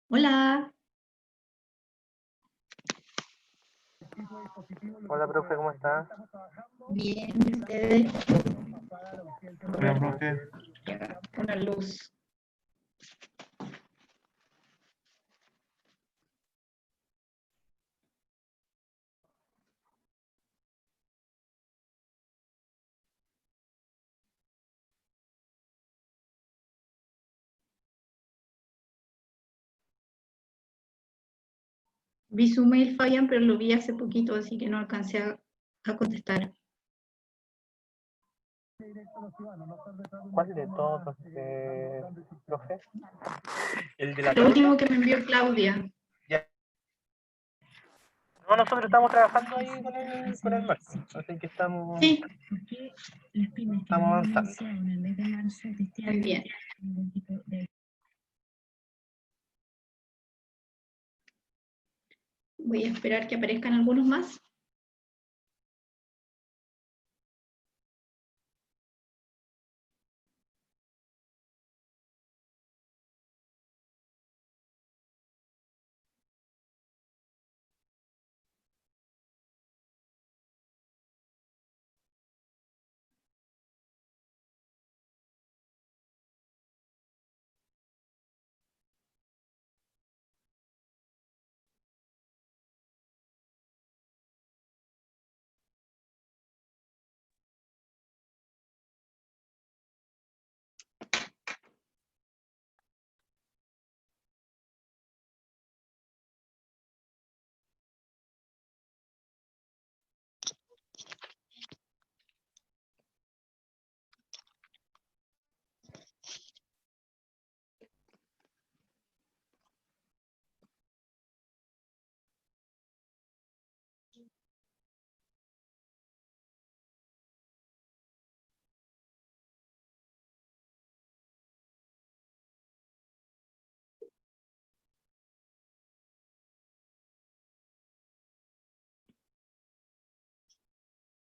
Hola, Hola, profe, ¿cómo está? bien, ¿y ustedes? Hola, profe. Una luz. Vi su mail, Fabián, pero lo vi hace poquito, así que no alcancé a contestar. ¿Cuál de todos, profe? ¿El de la Lo último Claudia? que me envió Claudia. Ya. No, nosotros estamos trabajando ahí con el Marco, así que estamos Sí, avanzando. muy bien. Voy a esperar que aparezcan algunos más.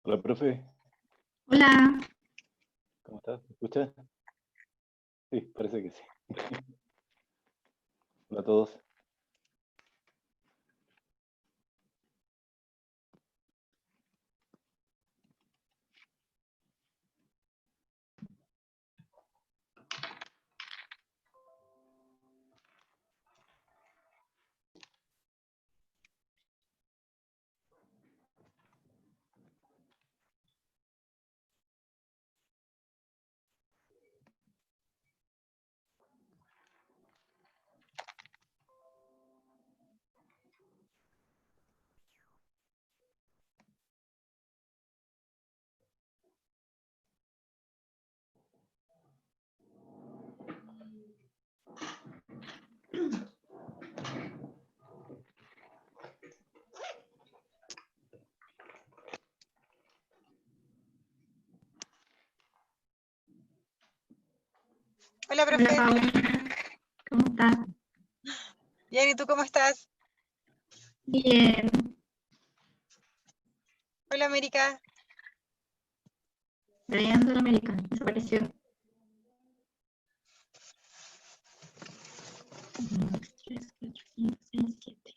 Hola, profe. Hola, ¿Cómo estás? ¿Me escuchas? Sí, parece que sí. Hola a todos. Hola, hola profe. Paula, ¿cómo estás? Bien, ¿y tú cómo estás? Bien, Hola, América. Brian de la América, desapareció. 1, 2, 3, 4, 5, 6, 7.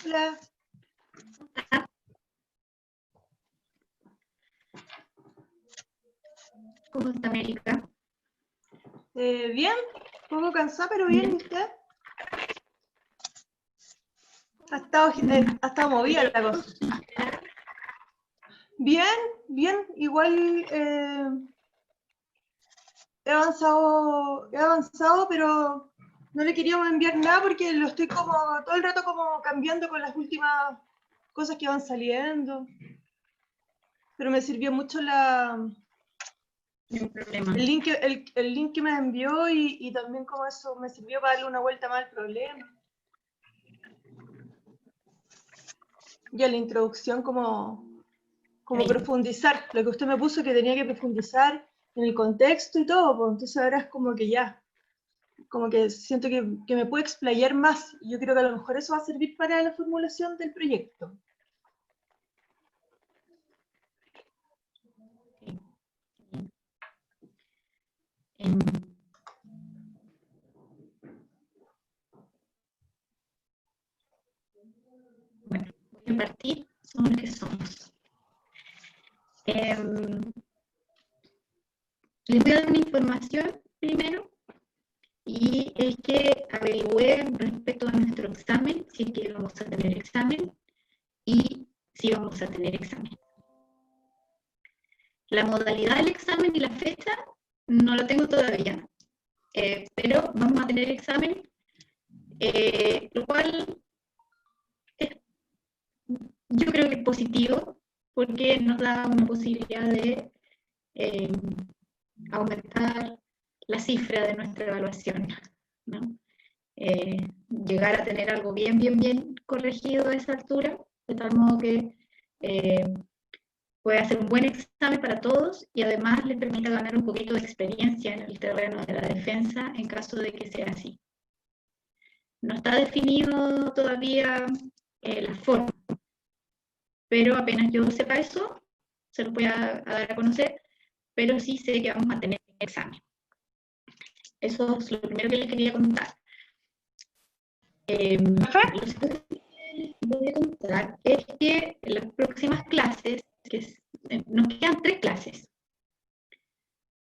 Hola. ¿Cómo está América? Bien, un poco cansada, pero bien, ¿y usted? Ha estado movida la cosa. Bien, bien, igual he avanzado, pero no le queríamos enviar nada porque lo estoy como todo el rato como cambiando con las últimas cosas que van saliendo. Pero me sirvió mucho Ningún problema. el link que me envió y también como eso me sirvió para darle una vuelta más al problema. Ya la introducción como Ahí. profundizar, lo que usted me puso que tenía que profundizar en el contexto y todo, pues entonces ahora es como que ya, como que siento que me puedo explayar más. Yo creo que a lo mejor eso va a servir para la formulación del proyecto. Em, Bueno, voy a partir sobre lo que somos. Les voy a dar una información primero, y es que averigüé respecto a nuestro examen, si es que vamos a tener examen, y si vamos a tener examen. La modalidad del examen y la fecha no la tengo todavía, pero vamos a tener examen, lo cual yo creo que es positivo, porque nos da una posibilidad de aumentar la cifra de nuestra evaluación, ¿no? Llegar a tener algo bien corregido a esa altura, de tal modo que puede hacer un buen examen para todos y además les permita ganar un poquito de experiencia en el terreno de la defensa en caso de que sea así. No está definido todavía la forma, pero apenas yo sepa eso, se lo voy a dar a conocer, pero sí sé que vamos a tener examen. Eso es lo primero que les quería contar. Lo segundo que les voy a contar es que en las próximas clases, nos quedan 3 clases,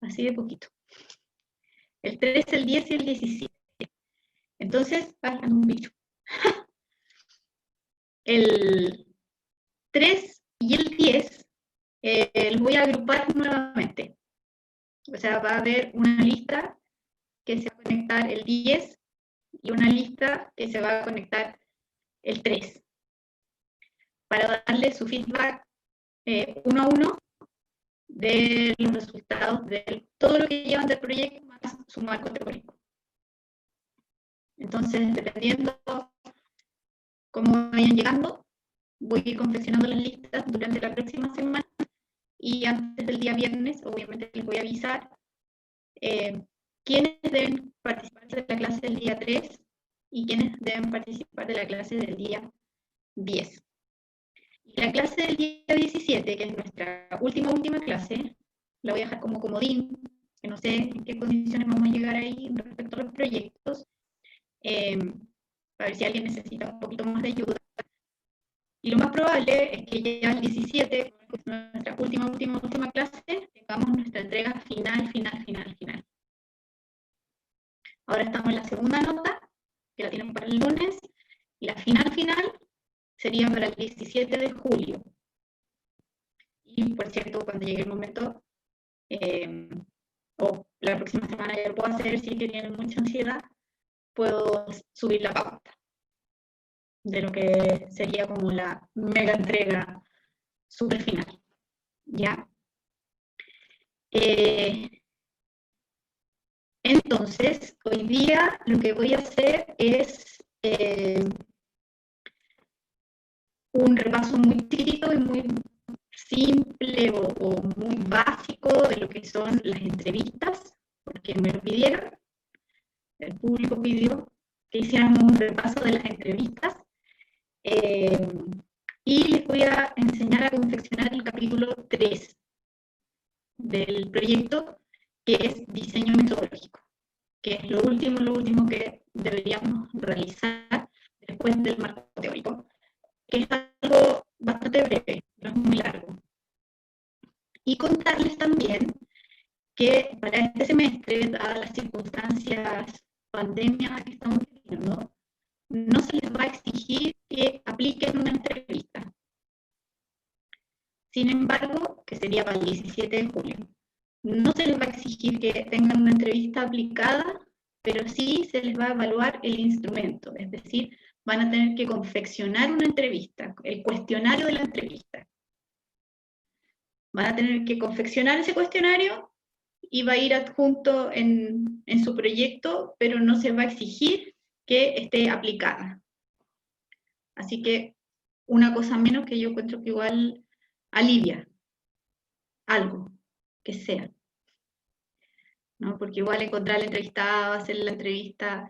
así de poquito. El 3, el 10 y el 17. Entonces, hagan un bicho. El 3 y el 10 los voy a agrupar nuevamente. O sea, va a haber una lista que se va a conectar el 10 y una lista que se va a conectar el 3. Para darle su feedback uno a uno de los resultados de todo lo que llevan del proyecto más su marco teórico. Entonces, dependiendo cómo vayan llegando, voy a ir confeccionando las listas durante la próxima semana, y antes del día viernes, obviamente les voy a avisar quiénes deben participar de la clase del día 3 y quiénes deben participar de la clase del día 10. Y la clase del día 17, que es nuestra última clase, la voy a dejar como comodín, que no sé en qué condiciones vamos a llegar ahí respecto a los proyectos, para ver si alguien necesita un poquito más de ayuda. Y lo más probable es que ya el 17, nuestra última clase, tengamos nuestra entrega final. Ahora estamos en la segunda nota, que la tienen para el lunes, y la final sería para el 17 de julio. Y por cierto, cuando llegue el momento, o la próxima semana ya lo puedo hacer, si es que tienen mucha ansiedad, puedo subir la pauta de lo que sería como la mega entrega super final, ¿ya? Entonces, hoy día lo que voy a hacer es un repaso muy chiquitito y muy simple o muy básico de lo que son las entrevistas, porque me lo pidieron, el público pidió que hiciéramos un repaso de las entrevistas, y les voy a enseñar a confeccionar el capítulo 3 del proyecto, que es diseño metodológico, que es lo último que deberíamos realizar después del marco teórico, que es algo bastante breve, no es muy largo. Y contarles también que para este semestre, dadas las circunstancias pandemia que estamos viviendo, no se les va a exigir que apliquen una entrevista. Sin embargo, que sería para el 17 de julio, no se les va a exigir que tengan una entrevista aplicada, pero sí se les va a evaluar el instrumento, es decir, van a tener que confeccionar una entrevista, el cuestionario de la entrevista. Van a tener que confeccionar ese cuestionario y va a ir adjunto en su proyecto, pero no se va a exigir que esté aplicada. Así que una cosa menos que yo encuentro que igual alivia algo, que sea, ¿no? Porque igual encontrar al entrevistado, hacer la entrevista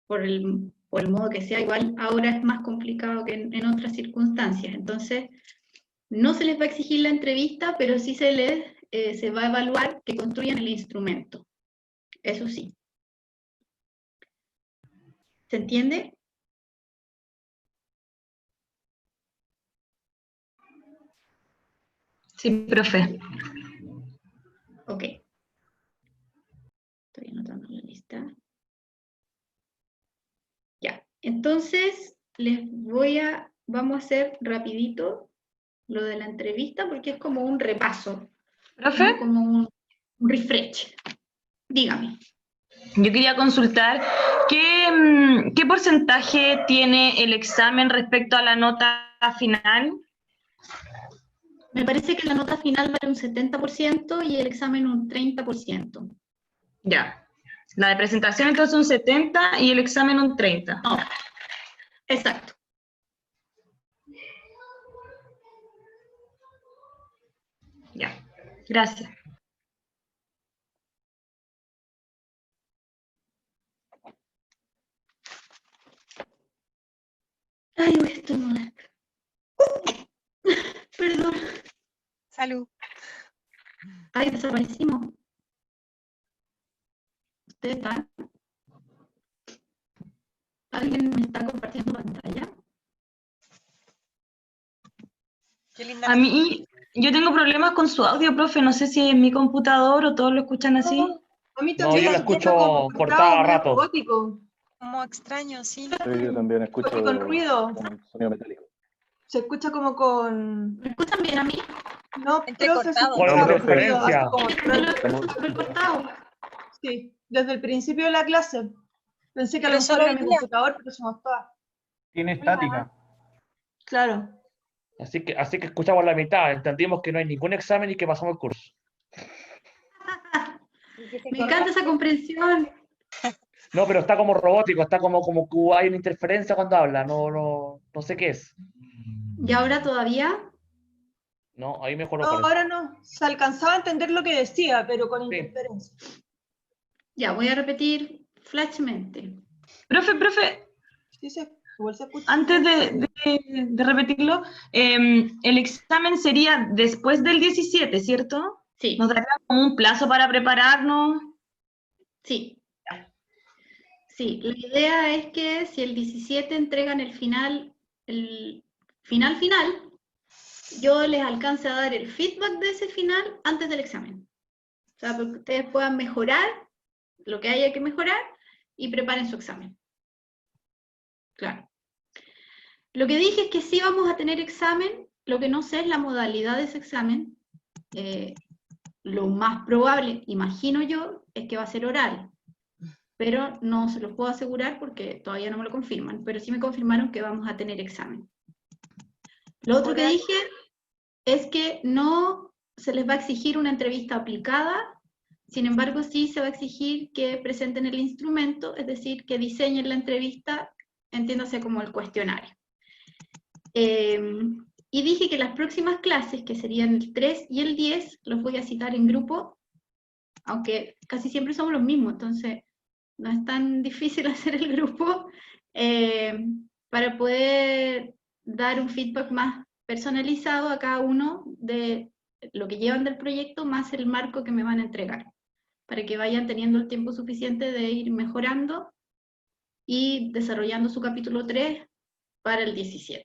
por el modo que sea, igual ahora es más complicado que en otras circunstancias. Entonces, no se les va a exigir la entrevista, pero sí se va a evaluar que construyan el instrumento. Eso sí. ¿Se entiende? Sí, profe. Ok. Estoy anotando la lista. Ya. Entonces, vamos a hacer rapidito lo de la entrevista, porque es como un repaso, ¿Profe? ¿no? Como un refresh. Dígame. Yo quería consultar qué porcentaje tiene el examen respecto a la nota final. Me parece que la nota final vale un 70% y el examen un 30%. Ya. La de presentación entonces un 70 y el examen un 30. No, exacto. Ya. Gracias. Ay, voy a estornudar. Perdón. Salud. Ay, desaparecimos. ¿Ustedes están? ¿Alguien me está compartiendo pantalla? Qué linda. A mí, yo tengo problemas con su audio, profe. No sé si es mi computador o todos lo escuchan así. A mí No, también yo la se escucho escucha como cortada a medio rato. robótico. Como extraño, sí. Sí, yo también escucho Porque con ruido. como un sonido metálico. Se escucha como con... ¿Me escuchan bien a mí? No, profe, se Entrecortado. Con escucha una con ruido, así interferencia. como... Yo lo Estamos- escucho súper cortado. Sí, desde el principio de la clase. Pensé que a Pero lo mejor solo era hoy mi día. computador, pero se mostraba. Tiene estática. Claro. Así que escuchamos la mitad. Entendimos que no hay ningún examen y que pasamos el curso. Me encanta esa comprensión. No, pero está como robótico, está como que hay una interferencia cuando habla. No sé qué es. ¿Y ahora todavía? No, ahí mejoró No, parece. ahora no. Se alcanzaba a entender lo que decía, pero con Sí. interferencia. Ya, voy a repetir flashmente. Profe, Sí, igual se escucha. antes de repetirlo, el examen sería después del 17, ¿cierto? Sí, ¿Nos daría como un plazo para prepararnos? sí. Sí, la idea es que si el 17 entregan el final final, yo les alcance a dar el feedback de ese final antes del examen. O sea, para que ustedes puedan mejorar lo que haya que mejorar y preparen su examen. Claro. Lo que dije es que sí vamos a tener examen, lo que no sé es la modalidad de ese examen. Lo más probable, imagino yo, es que va a ser oral, pero no se los puedo asegurar porque todavía no me lo confirman, pero sí me confirmaron que vamos a tener examen. Lo otro que dije es que no se les va a exigir una entrevista aplicada, sin embargo sí se va a exigir que presenten el instrumento, es decir, que diseñen la entrevista, entiéndase como el cuestionario. Y dije que las próximas clases, que serían el 3 y el 10, los voy a citar en grupo, aunque casi siempre somos los mismos, entonces no es tan difícil hacer el grupo, para poder dar un feedback más personalizado a cada uno de lo que llevan del proyecto, más el marco que me van a entregar, para que vayan teniendo el tiempo suficiente de ir mejorando y desarrollando su capítulo 3 para el 17,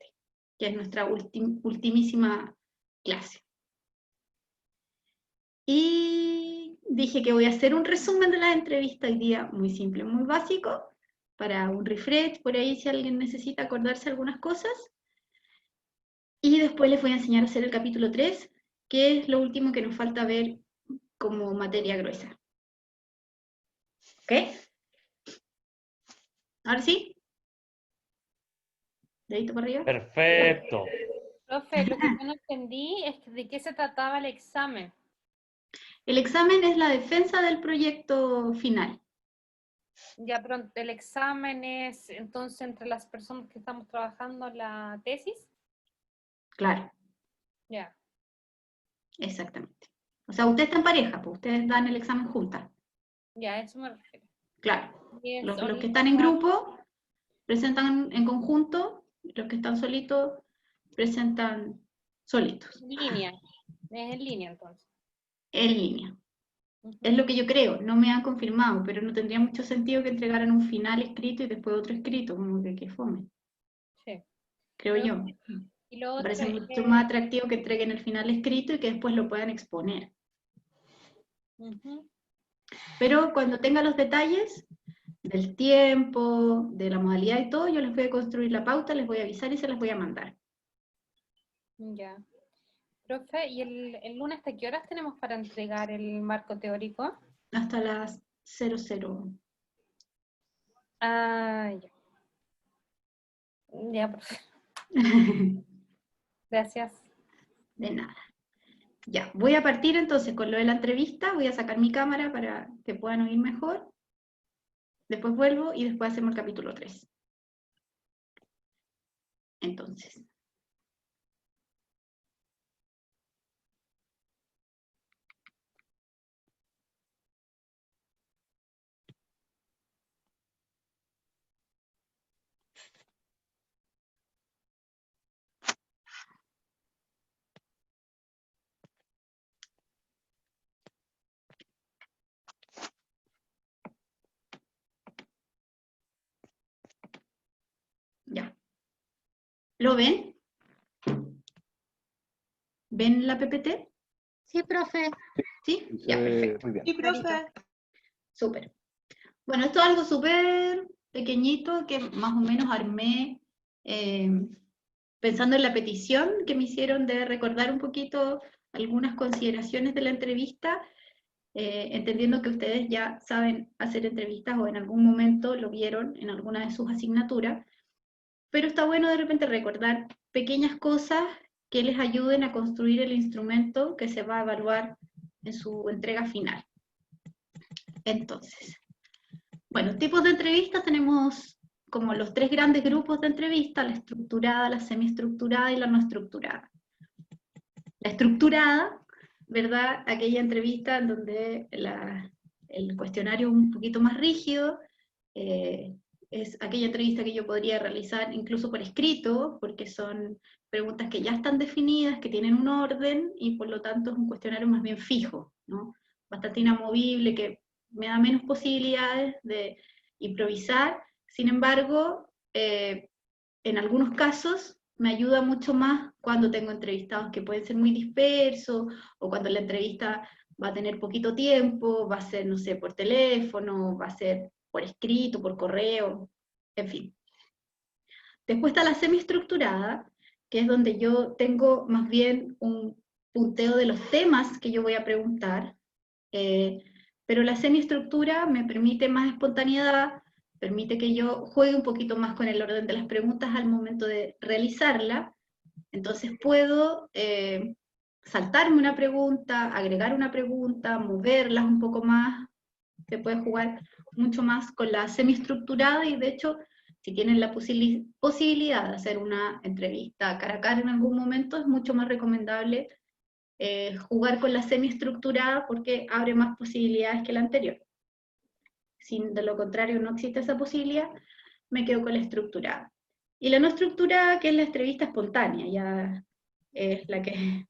que es nuestra ultimísima clase. Y dije que voy a hacer un resumen de la entrevista hoy día, muy simple, muy básico, para un refresh, por ahí si alguien necesita acordarse algunas cosas. Y después les voy a enseñar a hacer el capítulo 3, que es lo último que nos falta ver como materia gruesa. ¿Ok? ¿Ahora sí? ¿Dedito para arriba? Perfecto. Profe, lo que yo no entendí es de qué se trataba el examen. El examen es la defensa del proyecto final. Ya pronto, el examen es entonces entre las personas que estamos trabajando la tesis. Claro, Ya. exactamente. O sea, usted está en pareja, pues ustedes dan el examen juntas. Ya, a eso me refiero. Claro. Y es Los que solita, están en grupo presentan en conjunto, los que están solitos presentan solitos, en línea. Es en línea entonces. en línea. Ujú. Es lo que yo creo, no me han confirmado, pero no tendría mucho sentido que entregaran un final escrito y después otro escrito, como que fome, Sí. creo Lo- yo. Y lo Me otro parece es mucho más atractivo que entreguen el final escrito y que después lo puedan exponer. ujú. Pero cuando tenga los detalles del tiempo, de la modalidad y todo, yo les voy a construir la pauta, les voy a avisar y se las voy a mandar. Ya. Profe, ¿y el lunes hasta qué horas tenemos para entregar el marco teórico? Hasta las 00. Ah, ya. Ya, profe. Gracias. De nada. Ya, voy a partir entonces con lo de la entrevista, voy a sacar mi cámara para que puedan oír mejor. Después vuelvo y después hacemos el capítulo 3. Entonces. Ya. ¿Lo ven? ¿Ven la PPT? Sí, profe. ¿Sí? Y se Ya, ve perfecto. muy bien. Sí, profe. Súper. Bueno, esto es algo súper pequeñito que más o menos armé pensando en la petición que me hicieron de recordar un poquito algunas consideraciones de la entrevista, entendiendo que ustedes ya saben hacer entrevistas o en algún momento lo vieron en alguna de sus asignaturas, pero está bueno de repente recordar pequeñas cosas que les ayuden a construir el instrumento que se va a evaluar en su entrega final. Entonces, bueno, tipos de entrevistas tenemos como los 3 grandes grupos de entrevistas: la estructurada, la semiestructurada y la no estructurada. La estructurada, ¿verdad? Aquella entrevista en donde el cuestionario es un poquito más rígido, es aquella entrevista que yo podría realizar incluso por escrito, porque son preguntas que ya están definidas, que tienen un orden, y por lo tanto es un cuestionario más bien fijo, ¿no? Bastante inamovible, que me da menos posibilidades de improvisar. Sin embargo, en algunos casos me ayuda mucho más cuando tengo entrevistados que pueden ser muy dispersos, o cuando la entrevista va a tener poquito tiempo, va a ser, no sé, por teléfono, va a ser por escrito, por correo, en fin. Después está la semiestructurada, que es donde yo tengo más bien un punteo de los temas que yo voy a preguntar, pero la semiestructura me permite más espontaneidad, permite que yo juegue un poquito más con el orden de las preguntas al momento de realizarla. Entonces puedo saltarme una pregunta, agregar una pregunta, moverlas un poco más. Se puede jugar mucho más con la semiestructurada, y de hecho, si tienen la posibilidad de hacer una entrevista cara a cara en algún momento, es mucho más recomendable jugar con la semiestructurada, porque abre más posibilidades que la anterior. Si de lo contrario no existe esa posibilidad, me quedo con la estructurada. Y la no estructurada, que es la entrevista espontánea, ya es la que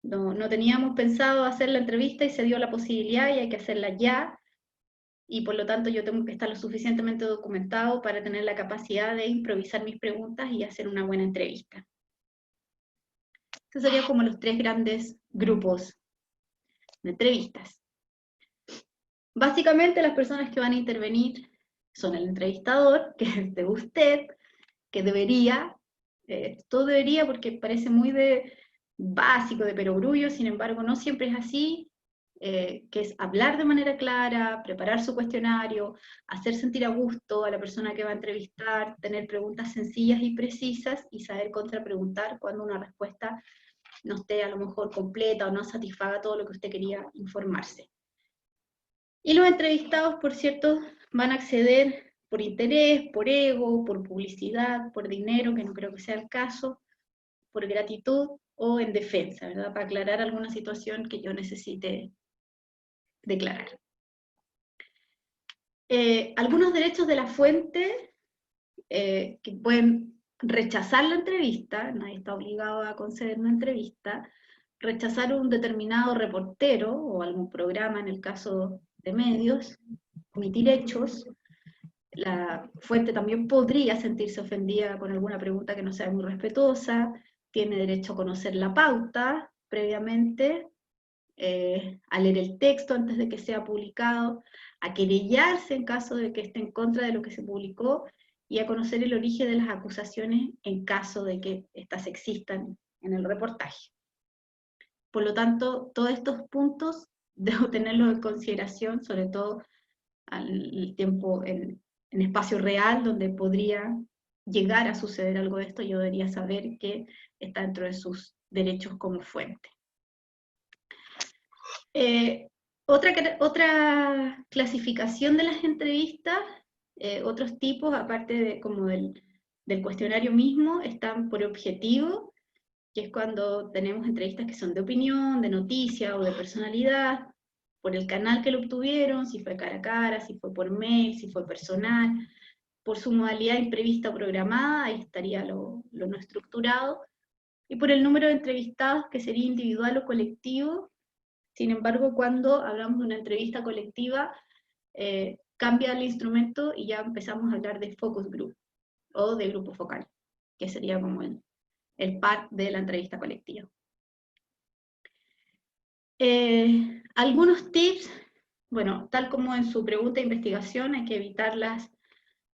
no teníamos pensado hacer la entrevista y se dio la posibilidad y hay que hacerla ya, y por lo tanto yo tengo que estar lo suficientemente documentado para tener la capacidad de improvisar mis preguntas y hacer una buena entrevista. Estos serían como los 3 grandes grupos de entrevistas. Básicamente las personas que van a intervenir son el entrevistador, que es de usted, que debería, todo debería porque parece muy de básico, de perogrullo, sin embargo no siempre es así, que es hablar de manera clara, preparar su cuestionario, hacer sentir a gusto a la persona que va a entrevistar, tener preguntas sencillas y precisas, y saber contrapreguntar cuando una respuesta no esté a lo mejor completa o no satisfaga todo lo que usted quería informarse. Y los entrevistados, por cierto, van a acceder por interés, por ego, por publicidad, por dinero, que no creo que sea el caso, por gratitud o en defensa, ¿verdad? Para aclarar alguna situación que yo necesite declarar. Algunos derechos de la fuente que pueden rechazar la entrevista, nadie está obligado a conceder una entrevista, rechazar un determinado reportero o algún programa en el caso de medios, omitir hechos. La fuente también podría sentirse ofendida con alguna pregunta que no sea muy respetuosa, tiene derecho a conocer la pauta previamente, a leer el texto antes de que sea publicado, a querellarse en caso de que esté en contra de lo que se publicó, y a conocer el origen de las acusaciones en caso de que éstas existan en el reportaje. Por lo tanto, todos estos puntos debo tenerlos en consideración, sobre todo al tiempo en espacio real, donde podría llegar a suceder algo de esto. Yo debería saber que está dentro de sus derechos como fuente. Otra clasificación de las entrevistas, otros tipos, aparte de, como del cuestionario mismo, están por objetivo, que es cuando tenemos entrevistas que son de opinión, de noticia o de personalidad, por el canal que lo obtuvieron, si fue cara a cara, si fue por mail, si fue personal, por su modalidad imprevista o programada, ahí estaría lo no estructurado, y por el número de entrevistados, que sería individual o colectivo. Sin embargo, cuando hablamos de una entrevista colectiva, cambia el instrumento y ya empezamos a hablar de focus group, o de grupo focal, que sería como el par de la entrevista colectiva. Algunos tips, bueno, tal como en su pregunta de investigación, hay que evitar las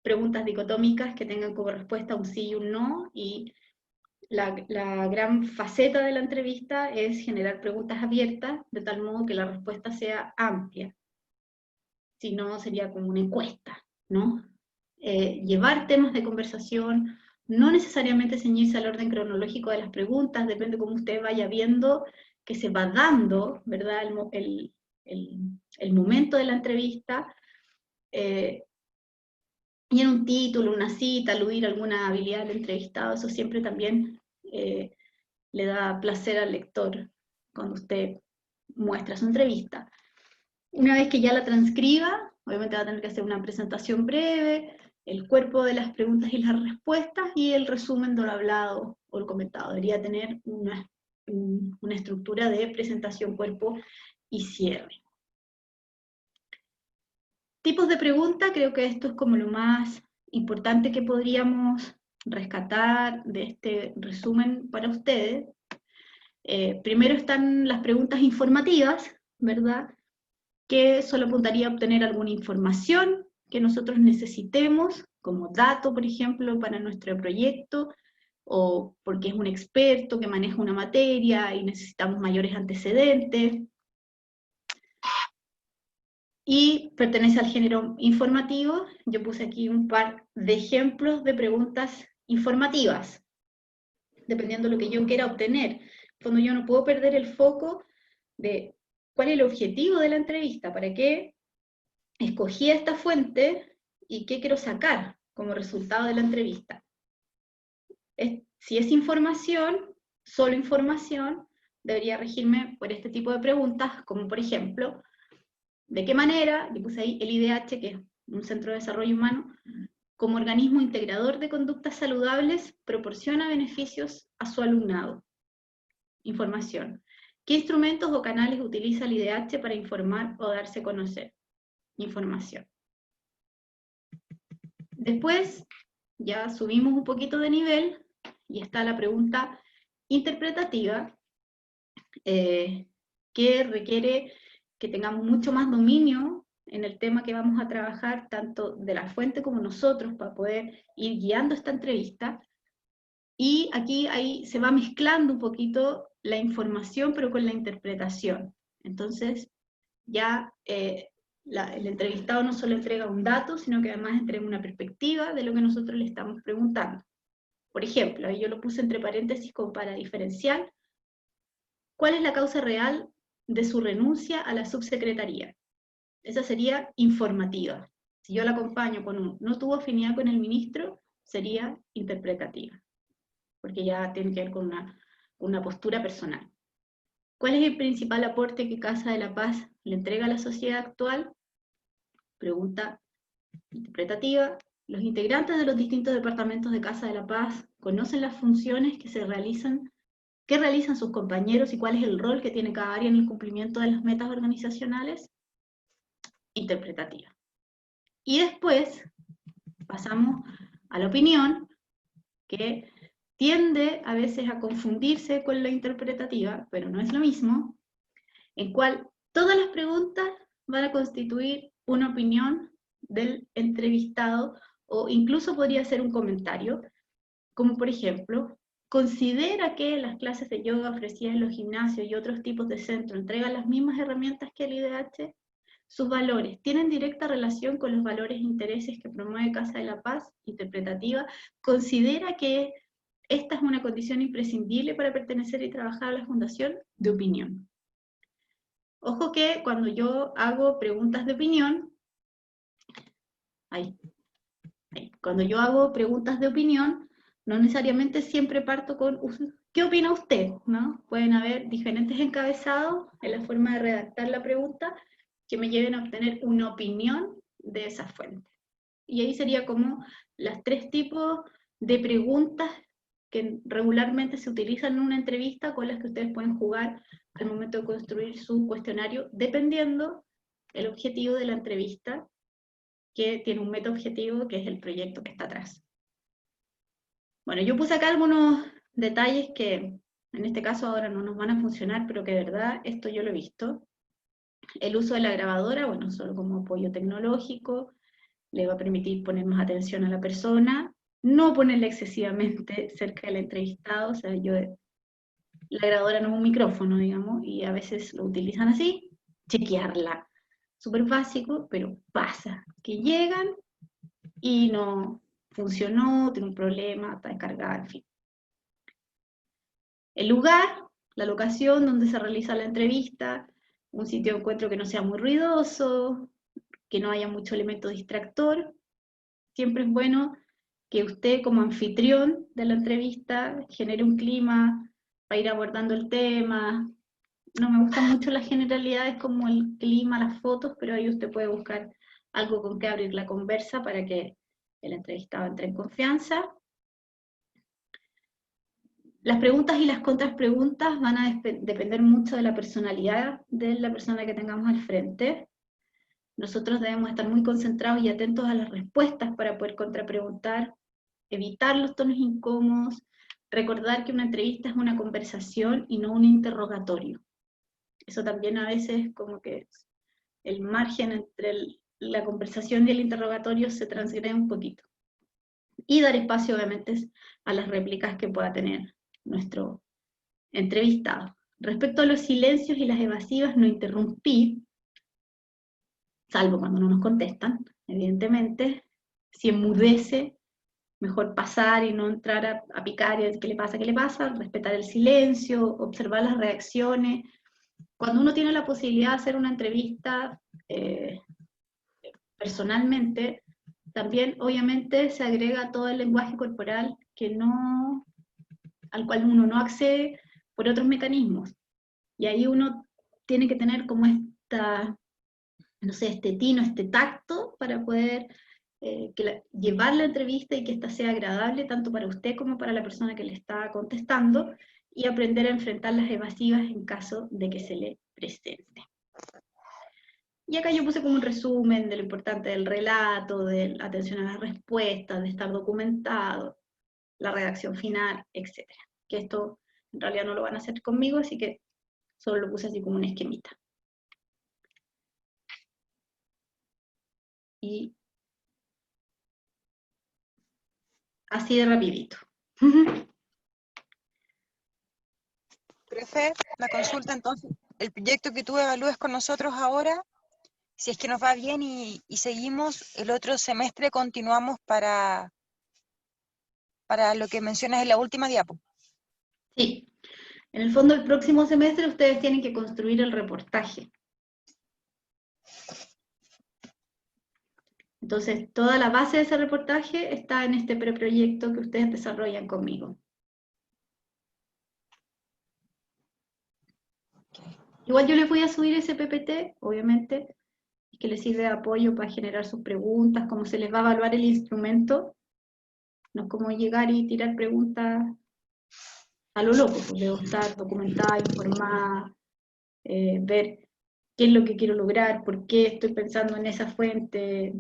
preguntas dicotómicas que tengan como respuesta un sí y un no, y la gran faceta de la entrevista es generar preguntas abiertas, de tal modo que la respuesta sea amplia. Si no, sería como una encuesta, ¿no? Llevar temas de conversación, no necesariamente ceñirse al orden cronológico de las preguntas, depende cómo usted vaya viendo que se va dando, ¿verdad?, el momento de la entrevista, y en un título, una cita, aludir a alguna habilidad del entrevistado, eso siempre también le da placer al lector cuando usted muestra su entrevista. Una vez que ya la transcriba, obviamente va a tener que hacer una presentación breve, el cuerpo de las preguntas y las respuestas, y el resumen de lo hablado o lo comentado. Debería tener una estructura de presentación, cuerpo y cierre. Tipos de preguntas, creo que esto es como lo más importante que podríamos rescatar de este resumen para ustedes. Primero están las preguntas informativas, ¿verdad?, que solo apuntaría a obtener alguna información que nosotros necesitemos, como dato, por ejemplo, para nuestro proyecto, o porque es un experto que maneja una materia y necesitamos mayores antecedentes, y pertenece al género informativo. Yo puse aquí un par de ejemplos de preguntas informativas, dependiendo de lo que yo quiera obtener. Cuando yo no puedo perder el foco de cuál es el objetivo de la entrevista, para qué escogí esta fuente y qué quiero sacar como resultado de la entrevista. Si es información, solo información, debería regirme por este tipo de preguntas, como por ejemplo, ¿de qué manera? Yo puse ahí el IDH, que es un centro de desarrollo humano, como organismo integrador de conductas saludables, proporciona beneficios a su alumnado. Información. ¿Qué instrumentos o canales utiliza el IDH para informar o darse a conocer? Información. Después, ya subimos un poquito de nivel, y está la pregunta interpretativa, que requiere que tengamos mucho más dominio en el tema que vamos a trabajar, tanto de la fuente como nosotros, para poder ir guiando esta entrevista. Y aquí ahí se va mezclando un poquito la información, pero con la interpretación. Entonces, ya el entrevistado no solo entrega un dato, sino que además entrega una perspectiva de lo que nosotros le estamos preguntando. Por ejemplo, ahí yo lo puse entre paréntesis como para diferenciar. ¿Cuál es la causa real de su renuncia a la subsecretaría? Esa sería informativa. Si yo la acompaño con un no tuvo afinidad con el ministro, sería interpretativa. porque ya tiene que ver con una postura personal. ¿Cuál es el principal aporte que Casa de la Paz le entrega a la sociedad actual? Pregunta interpretativa. Los integrantes de los distintos departamentos de Casa de la Paz conocen las funciones que realizan sus compañeros y cuál es el rol que tiene cada área en el cumplimiento de las metas organizacionales. Interpretativa. Y después pasamos a la opinión, que tiende a veces a confundirse con la interpretativa, pero no es lo mismo, en cual todas las preguntas van a constituir una opinión del entrevistado, o incluso podría ser un comentario, como por ejemplo, ¿considera que las clases de yoga ofrecidas en los gimnasios y otros tipos de centros entregan las mismas herramientas que el IDH? ¿Sus valores tienen directa relación con los valores e intereses que promueve Casa de la Paz? Interpretativa. ¿Considera que esta es una condición imprescindible para pertenecer y trabajar a la fundación? De opinión. Ojo que cuando yo hago preguntas de opinión, cuando yo hago preguntas de opinión, no necesariamente siempre parto con ¿qué opina usted? ¿No? Pueden haber diferentes encabezados en la forma de redactar la pregunta que me lleven a obtener una opinión de esa fuente. Y ahí sería como los 3 tipos de preguntas que regularmente se utilizan en una entrevista, con las que ustedes pueden jugar al momento de construir su cuestionario, dependiendo el objetivo de la entrevista, que tiene un meta objetivo, que es el proyecto que está atrás. Bueno, yo puse acá algunos detalles que en este caso ahora no nos van a funcionar, pero que de verdad esto yo lo he visto. El uso de la grabadora, bueno, solo como apoyo tecnológico, le va a permitir poner más atención a la persona, no ponerle excesivamente cerca del entrevistado, o sea, la grabadora no es un micrófono, digamos, y a veces lo utilizan así, chequearla. Súper básico, pero pasa, que llegan y no funcionó, tiene un problema, está descargada, en fin. El lugar, la locación donde se realiza la entrevista, un sitio de encuentro que no sea muy ruidoso, que no haya mucho elemento distractor. Siempre es bueno que usted como anfitrión de la entrevista genere un clima para ir abordando el tema. No me gustan mucho las generalidades como el clima, las fotos, pero ahí usted puede buscar algo con que abrir la conversa para que el entrevistado entre en confianza. Las preguntas y las contrapreguntas van a depender mucho de la personalidad de la persona que tengamos al frente. Nosotros debemos estar muy concentrados y atentos a las respuestas para poder contrapreguntar, evitar los tonos incómodos, recordar que una entrevista es una conversación y no un interrogatorio. Eso también a veces como que el margen entre la conversación y el interrogatorio se transgrede un poquito. Y dar espacio obviamente a las réplicas que pueda tener nuestro entrevistado. Respecto a los silencios y las evasivas, no interrumpir, salvo cuando no nos contestan, evidentemente. Si enmudece, mejor pasar y no entrar a picar y decir qué le pasa, respetar el silencio, observar las reacciones. Cuando uno tiene la posibilidad de hacer una entrevista personalmente, también obviamente se agrega todo el lenguaje corporal al cual uno no accede por otros mecanismos. Y ahí uno tiene que tener como este tino, este tacto para poder llevar la entrevista y que ésta sea agradable tanto para usted como para la persona que le está contestando, y aprender a enfrentar las evasivas en caso de que se le presente. Y acá yo puse como un resumen de lo importante del relato, de la atención a las respuestas, de estar documentado, la redacción final, etc. Que esto en realidad no lo van a hacer conmigo, así que solo lo puse así como un esquemita. Y así de rapidito. Profe, la consulta entonces, el proyecto que tú evalúes con nosotros ahora, si es que nos va bien y seguimos, el otro semestre continuamos para lo que mencionas en la última diapo. Sí, en el fondo el próximo semestre ustedes tienen que construir el reportaje. Entonces, toda la base de ese reportaje está en este preproyecto que ustedes desarrollan conmigo. Igual yo les voy a subir ese PPT, obviamente, que les sirve de apoyo para generar sus preguntas, cómo se les va a evaluar el instrumento. No es como llegar y tirar preguntas a lo loco, pues debo estar documentada, informada, ver qué es lo que quiero lograr, por qué estoy pensando en esa fuente,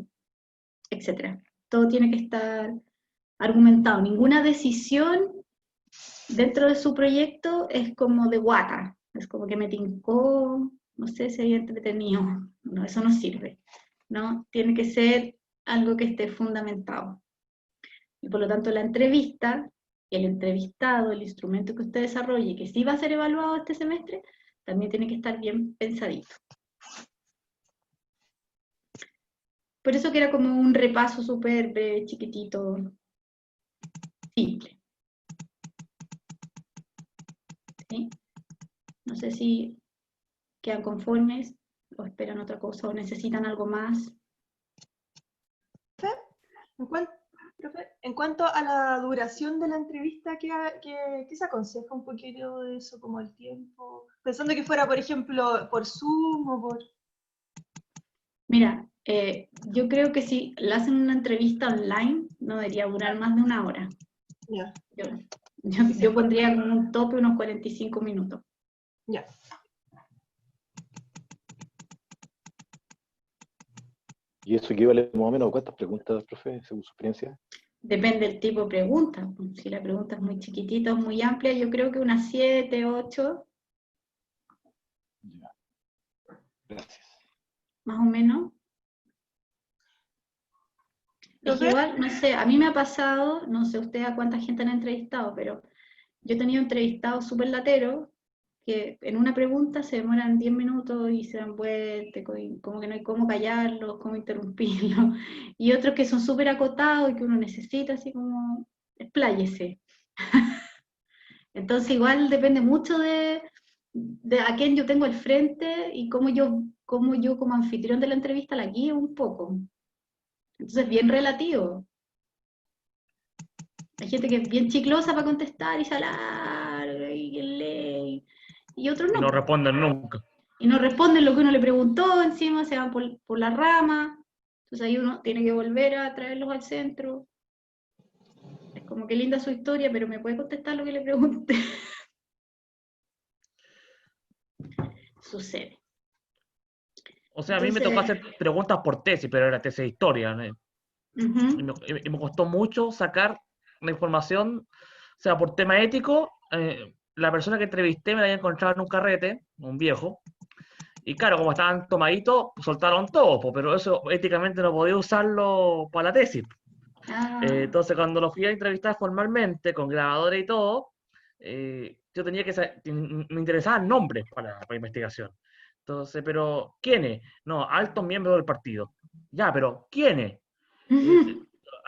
etc. Todo tiene que estar argumentado. Ninguna decisión dentro de su proyecto es como de guata, es como que me tincó, no sé si hay entretenido. No, eso no sirve, ¿no? Tiene que ser algo que esté fundamentado. Y por lo tanto la entrevista, el entrevistado, el instrumento que usted desarrolle, que sí va a ser evaluado este semestre, también tiene que estar bien pensadito. Por eso que era como un repaso súper breve, chiquitito, simple. ¿Sí? No sé si quedan conformes, o esperan otra cosa, o necesitan algo más. Profe, en cuanto a la duración de la entrevista, ¿qué se aconseja un poquito de eso, como el tiempo? Pensando que fuera, por ejemplo, por Zoom o por... Mira, yo creo que si le hacen una entrevista online, no debería durar más de 1 hora. Ya, Yo pondría como un tope unos 45 minutos. ya. ¿Y eso equivale más o menos a cuántas preguntas, profe, según su experiencia? Depende del tipo de pregunta. Si la pregunta es muy chiquitita o muy amplia, yo creo que unas 7, 8, Ya. Gracias. más o menos. Es que ¿Profe? igual, no sé, a mí me ha pasado, no sé ustedes a cuánta gente han entrevistado, pero yo he tenido entrevistados súper lateros que en una pregunta se demoran 10 minutos y se dan vueltas, como que no hay cómo callarlos, cómo interrumpirlos, y otros que son súper acotados y que uno necesita así como, expláyese. Entonces igual depende mucho de a quién yo tengo al frente y cómo yo como anfitrión de la entrevista la guío un poco. Entonces bien relativo. Hay gente que es bien chiclosa para contestar y se alarga y lee, y otros Y no no. responden nunca. Y no responden lo que uno le preguntó, encima se van por la rama. Entonces ahí uno tiene que volver a traerlos al centro. Es como que linda su historia, pero me puede contestar lo que le pregunté. Sucede. O sea, a mí me Entonces, tocó hacer preguntas por tesis, pero era tesis de historia, ¿no? uh-huh. Y me costó mucho sacar la información, o sea, por tema ético. La persona que entrevisté me la había encontrado en un carrete, un viejo, y claro, como estaban tomaditos, soltaron todo, pero eso éticamente no podía usarlo para la tesis. Entonces, cuando lo fui a entrevistar formalmente, con grabadora y todo, yo tenía que saber, me interesaban nombres para investigación. Entonces, pero ¿quiénes? No, altos miembros del partido. Ya, pero ¿quiénes?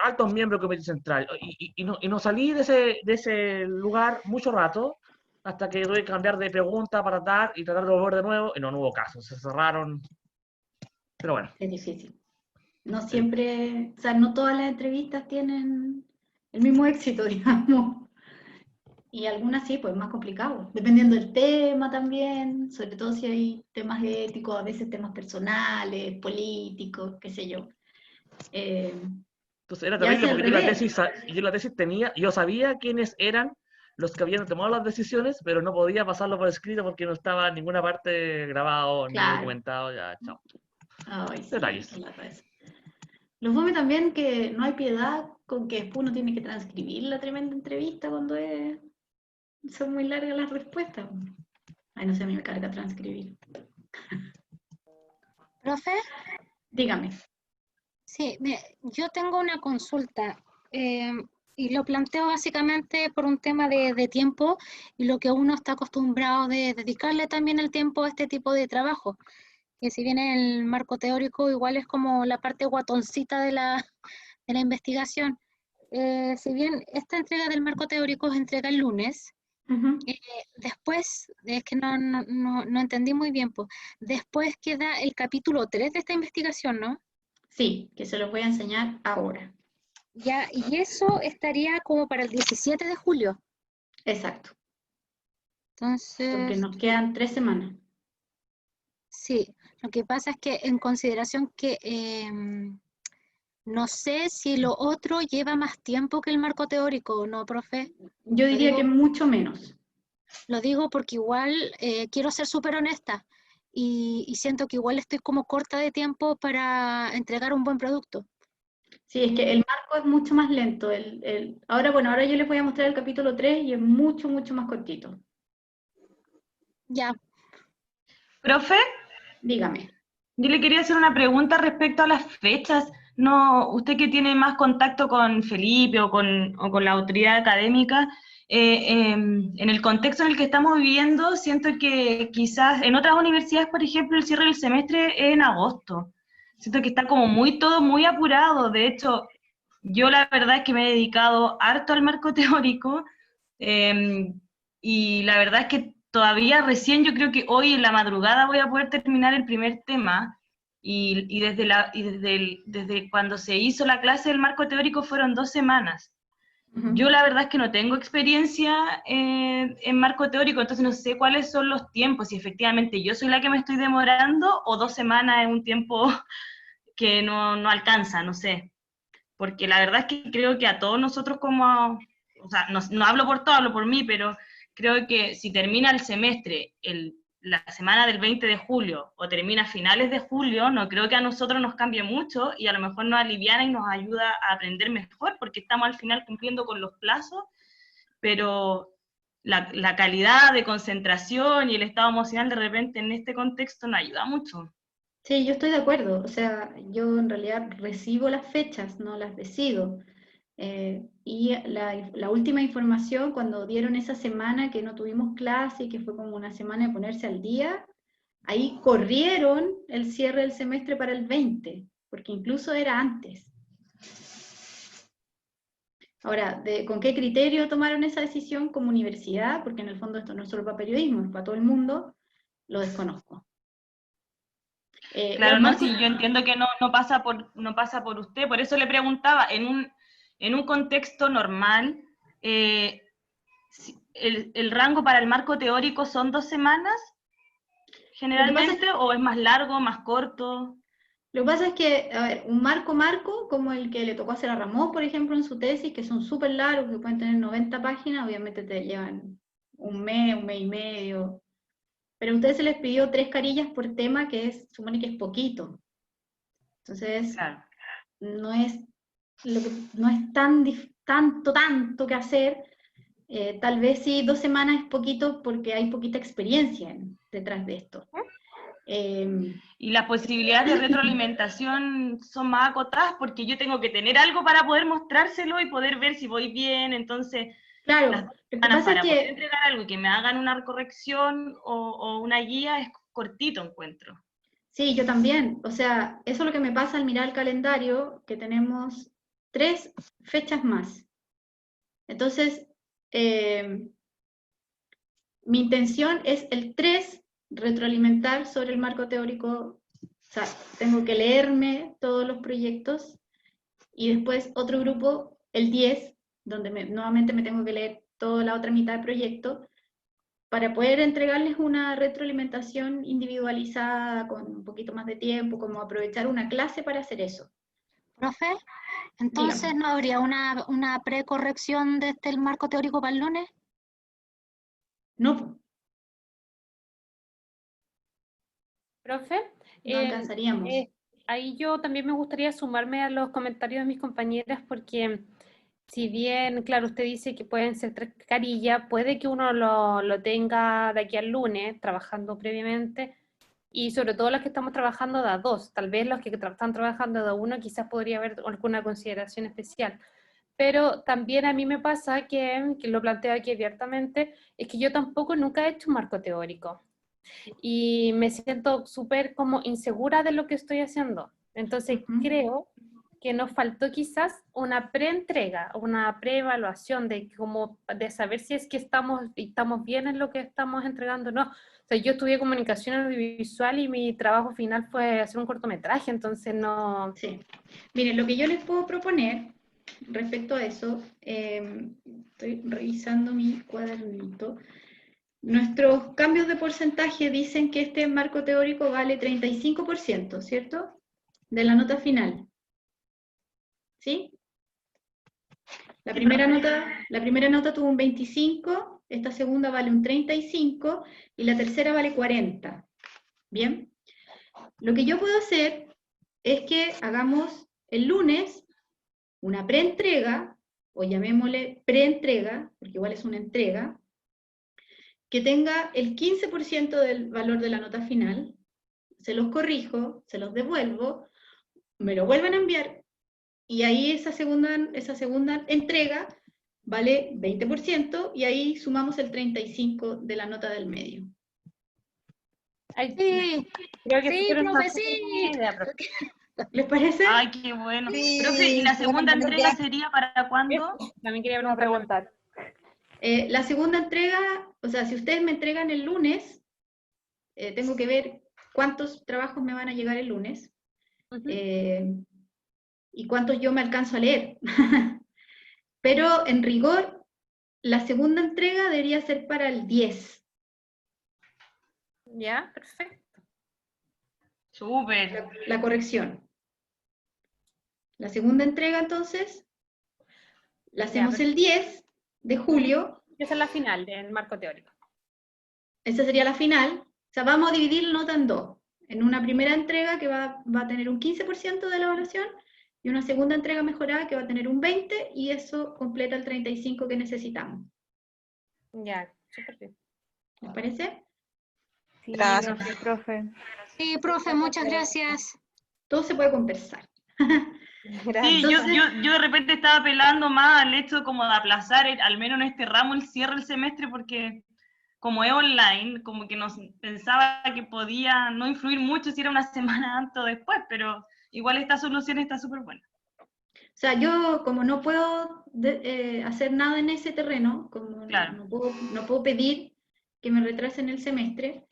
Altos miembros del Comité Central. Y no salí de ese lugar mucho rato hasta que tuve que cambiar de pregunta para dar y tratar de volver de nuevo y no hubo caso, se cerraron. Pero bueno. Es difícil. No siempre, o sea, no todas las entrevistas tienen el mismo éxito, digamos. Y algunas sí, pues más complicado, dependiendo del tema también, sobre todo si hay temas éticos, a veces temas personales, políticos, qué sé yo. Entonces era Y a terrible veces al porque revés. yo la tesis tenía, yo sabía quiénes eran los que habían tomado las decisiones, pero no podía pasarlo por escrito porque no estaba en ninguna parte grabado ni Claro. documentado. Ya, chao. Ay, sí, Detalles. qué lata eso. Lo fome también que no hay piedad con que después uno tiene que transcribir la tremenda entrevista cuando son muy largas las respuestas. Ay, no sé, a mí me carga transcribir. Profe, Dígame. sí, yo tengo una consulta y lo planteo básicamente por un tema de tiempo y lo que uno está acostumbrado de dedicarle también el tiempo a este tipo de trabajo. Que si bien el marco teórico igual es como la parte guatoncita de la investigación, si bien esta entrega del marco teórico es entrega el lunes, Uh-huh. después, es que no entendí muy bien, pues, después queda el capítulo 3 de esta investigación, ¿no? Sí, que se los voy a enseñar ahora. Ya, y eso estaría como para el 17 de julio. Exacto. Porque Entonces, nos quedan 3 semanas. Sí, lo que pasa es que en consideración que no sé si lo otro lleva más tiempo que el marco teórico o no, profe. Yo diría digo- que mucho menos. Lo digo porque igual quiero ser súper honesta y siento que igual estoy como corta de tiempo para entregar un buen producto. Sí, es que el marco es mucho más lento. Ahora yo les voy a mostrar el capítulo 3 y es mucho, mucho más cortito. Ya, Profe, Dígame. yo le quería hacer una pregunta respecto a las fechas. No, usted que tiene más contacto con Felipe o con la autoridad académica, en el contexto en el que estamos viviendo, siento que quizás en otras universidades, por ejemplo, el cierre del semestre es en agosto. Siento que está como todo muy apurado. De hecho, yo la verdad es que me he dedicado harto al marco teórico, y la verdad es que todavía recién yo creo que hoy en la madrugada voy a poder terminar el primer tema, y desde cuando se hizo la clase del marco teórico fueron 2 semanas. Yo la verdad es que no tengo experiencia en marco teórico, entonces no sé cuáles son los tiempos, si efectivamente yo soy la que me estoy demorando o 2 semanas es un tiempo que no alcanza, no sé. Porque la verdad es que creo que a todos nosotros o sea, no hablo por todo, hablo por mí, pero creo que si termina el semestre la semana del 20 de julio o termina a finales de julio, no creo que a nosotros nos cambie mucho y a lo mejor nos aliviana y nos ayuda a aprender mejor porque estamos al final cumpliendo con los plazos, pero la calidad de concentración y el estado emocional de repente en este contexto nos ayuda mucho. Sí, yo estoy de acuerdo. O sea, yo en realidad recibo las fechas, no las decido. Y la última información, cuando dieron esa semana que no tuvimos clase y que fue como una semana de ponerse al día, ahí corrieron el cierre del semestre para el 20, porque incluso era antes. Ahora, ¿con qué criterio tomaron esa decisión como universidad? Porque en el fondo esto no es solo para periodismo, es para todo el mundo, lo desconozco. Claro, Los no, marcos- sí, yo entiendo que no pasa por usted, por eso le preguntaba, en un contexto normal, el rango para el marco teórico son 2 semanas, generalmente, o es más largo, más corto. Lo que pasa es que, a ver, un marco, como el que le tocó hacer a Ramón, por ejemplo, en su tesis, que son súper largos, que pueden tener 90 páginas, obviamente te llevan un mes y medio. Pero a ustedes se les pidió 3 carillas por tema, supone que es poquito. Entonces, Claro. no es, no es tanto que hacer. Tal vez sí 2 semanas es poquito porque hay poquita experiencia detrás de esto. Y las posibilidades de retroalimentación son más acotadas porque yo tengo que tener algo para poder mostrárselo y poder ver si voy bien, entonces Claro, las lo que semanas pasa es para que poder entregar algo y que me hagan una corrección o una guía es cortito, encuentro. sí, yo también. O sea, eso es lo que me pasa al mirar el calendario, que tenemos 3 fechas más. Entonces, mi intención es el 3 retroalimentar sobre el marco teórico. O sea, tengo que leerme todos los proyectos y después otro grupo, el 10, donde nuevamente me tengo que leer toda la otra mitad del proyecto, para poder entregarles una retroalimentación individualizada con un poquito más de tiempo, como aprovechar una clase para hacer eso. profe, entonces Dígame. ¿no habría una precorrección desde el marco teórico para el lunes? No, Profe, no alcanzaríamos. ahí yo también me gustaría sumarme a los comentarios de mis compañeras porque si bien, claro, usted dice que pueden ser 3 carillas, puede que uno lo tenga de aquí al lunes, trabajando previamente, y sobre todo los que estamos trabajando de a 2, tal vez los que están trabajando de a 1 quizás podría haber alguna consideración especial. Pero también a mí me pasa que lo planteo aquí abiertamente, es que yo tampoco nunca he hecho un marco teórico y me siento súper como insegura de lo que estoy haciendo. Entonces creo que nos faltó quizás una preentrega, una preevaluación de saber si es que estamos bien en lo que estamos entregando o no. O sea, yo estudié comunicación audiovisual y mi trabajo final fue hacer un cortometraje, entonces no... Sí. Miren, lo que yo les puedo proponer respecto a eso, estoy revisando mi cuadernito. Nuestros cambios de porcentaje dicen que este marco teórico vale 35%, ¿cierto? De la nota final. ¿Sí? La primera nota tuvo un 25, esta segunda vale un 35 y la tercera vale 40. ¿Bien? Lo que yo puedo hacer es que hagamos el lunes una preentrega, o llamémosle preentrega, porque igual es una entrega, que tenga el 15% del valor de la nota final, se los corrijo, se los devuelvo, me lo vuelven a enviar, y ahí esa segunda entrega vale 20%, y ahí sumamos el 35% de la nota del medio. Ay, Sí, creo que sí, súper una profe, súper sí. buena idea, profe. ¿Les parece? Ay, qué bueno. Sí, Profe, ¿y la segunda buena entrega idea. sería para cuándo? También quería Iba a preguntar. preguntar. La segunda entrega, o sea, si ustedes me entregan el lunes, tengo que ver cuántos trabajos me van a llegar el lunes, y cuántos yo me alcanzo a leer. Pero en rigor, la segunda entrega debería ser para el 10, Ya, perfecto. Súper. la corrección. La segunda entrega, entonces, la hacemos el 10 de julio. Esa es la final del marco teórico. Esa sería la final. O sea, vamos a dividir la nota en dos. En una primera entrega que va a tener un 15% de la evaluación, y una segunda entrega mejorada que va a tener un 20%, y eso completa el 35% que necesitamos. Ya, súper bien. ¿Les parece? Sí, Gracias. gracias, profe. Sí, profe, muchas gracias. Todo se puede conversar. Sí, Entonces- yo de repente estaba apelando más al hecho como de aplazar, al menos en este ramo, el cierre del semestre, porque como es online, como que pensaba que podía no influir mucho si era una semana antes o después, pero igual esta solución está súper buena. O sea, yo como no puedo hacer nada en ese terreno, como Claro. no puedo pedir que me retrasen el semestre,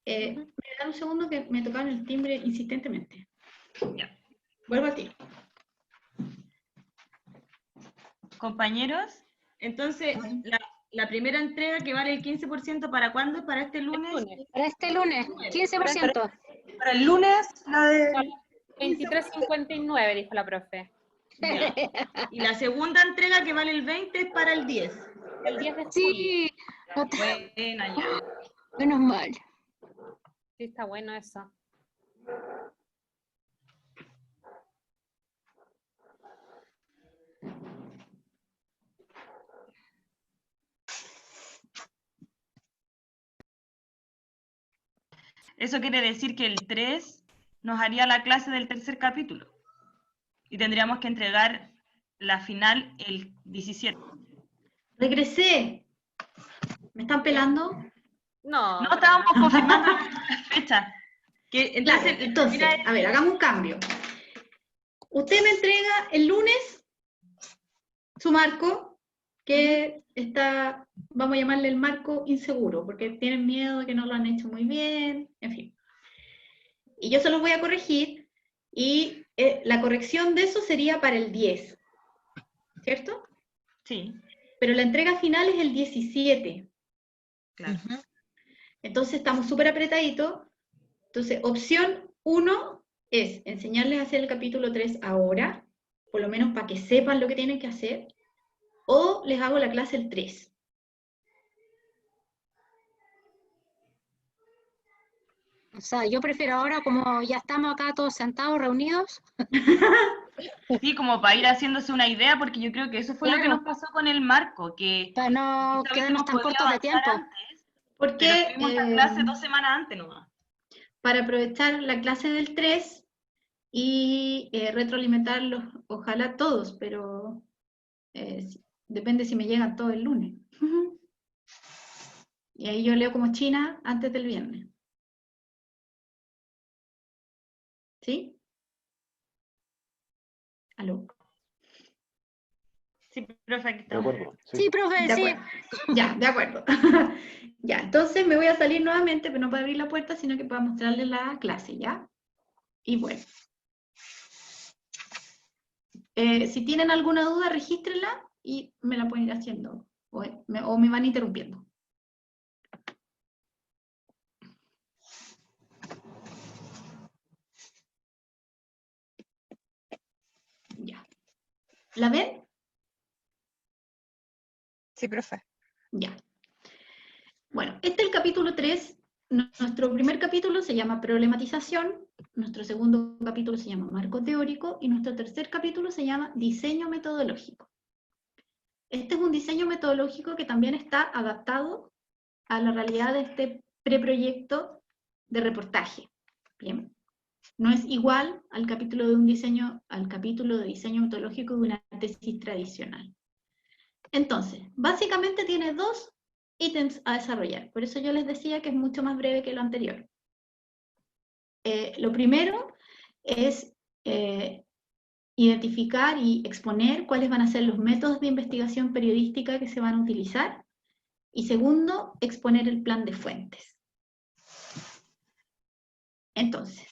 me dan un segundo que me tocaron el timbre insistentemente. Ya. Vuelvo a ti. Compañeros, entonces la primera entrega que vale el 15%, ¿para cuándo? ¿Para este lunes? Para este lunes, 15%. Para el lunes, la de... 23.59, dijo la profe. Ya. Y la segunda entrega que vale el 20 es para el 10. El 10 de julio. Sí, Buena, ya. menos mal. Sí, está bueno eso. Eso quiere decir que el 3 nos haría la clase del tercer capítulo. Y tendríamos que entregar la final el 17. Regresé. ¿Me están pelando? No, No, para estábamos nada. confirmando la fecha. Claro, entonces, a ver, hagamos un cambio. Usted me entrega el lunes su marco, que está, vamos a llamarle el marco inseguro, porque tienen miedo de que no lo han hecho muy bien, en fin. Y yo se los voy a corregir, y la corrección de eso sería para el 10, ¿cierto? Sí, Pero la entrega final es el 17. claro. Entonces estamos súper apretaditos. Entonces, opción 1 es enseñarles a hacer el capítulo 3 ahora, por lo menos para que sepan lo que tienen que hacer, o les hago la clase el 3. O sea, yo prefiero ahora, como ya estamos acá todos sentados, reunidos. Sí, como para ir haciéndose una idea, porque yo creo que eso fue lo que Claro. nos pasó con el marco, que Para no quizá quedarnos hubiésemos tan podido cortos de avanzar tiempo. antes, Porque pero tuvimos la clase 2 semanas antes nomás. para aprovechar la clase del 3 y retroalimentarlos, ojalá todos, pero depende si me llegan todos el lunes. Y ahí yo leo como China antes del viernes. ¿Sí? ¿Aló? Sí, profe, aquí De estamos. acuerdo. Sí, profe, De sí. acuerdo. Ya, de acuerdo. Ya, entonces me voy a salir nuevamente, pero no para abrir la puerta, sino que para mostrarles la clase, ¿ya? Y bueno. Si tienen alguna duda, regístrenla y me la pueden ir haciendo. O me van interrumpiendo. ¿La ven? Sí, profe. Ya. Bueno, este es el capítulo 3. Nuestro primer capítulo se llama Problematización, nuestro segundo capítulo se llama Marco Teórico, y nuestro tercer capítulo se llama Diseño Metodológico. Este es un diseño metodológico que también está adaptado a la realidad de este preproyecto de reportaje. Bien. No es igual al capítulo de capítulo de diseño metodológico de una tesis tradicional. Entonces, básicamente tiene dos ítems a desarrollar. Por eso yo les decía que es mucho más breve que lo anterior. Lo primero es identificar y exponer cuáles van a ser los métodos de investigación periodística que se van a utilizar. Y segundo, exponer el plan de fuentes. Entonces,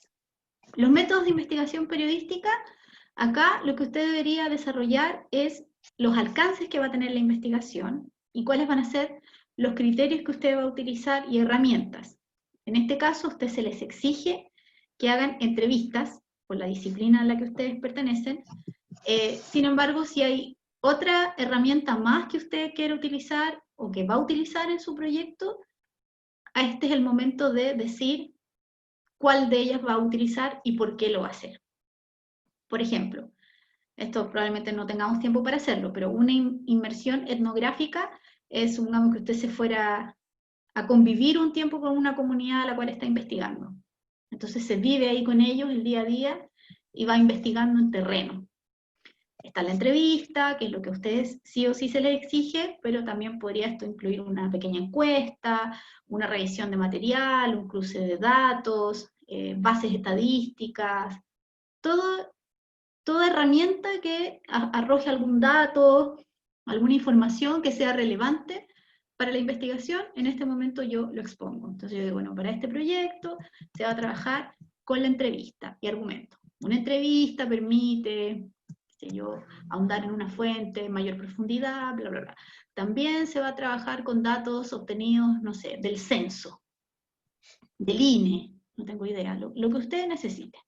los métodos de investigación periodística, acá lo que usted debería desarrollar es los alcances que va a tener la investigación y cuáles van a ser los criterios que usted va a utilizar y herramientas. En este caso, a usted se les exige que hagan entrevistas por la disciplina a la que ustedes pertenecen. Sin embargo, si hay otra herramienta más que usted quiere utilizar o que va a utilizar en su proyecto, este es el momento de decir cuál de ellas va a utilizar y por qué lo va a hacer. Por ejemplo, esto probablemente no tengamos tiempo para hacerlo, pero una inmersión etnográfica es, supongamos que usted se fuera a convivir un tiempo con una comunidad a la cual está investigando. Entonces se vive ahí con ellos el día a día y va investigando en terreno. Está la entrevista, que es lo que a ustedes sí o sí se les exige, pero también podría esto incluir una pequeña encuesta, una revisión de material, un cruce de datos, bases estadísticas, toda herramienta que arroje algún dato, alguna información que sea relevante para la investigación, en este momento yo lo expongo. Entonces yo digo, bueno, para este proyecto se va a trabajar con la entrevista y argumento. Una entrevista permite, qué sé yo, ahondar en una fuente, mayor profundidad, bla, bla, bla. También se va a trabajar con datos obtenidos, no sé, del censo, del INE, no tengo idea, lo que ustedes necesiten.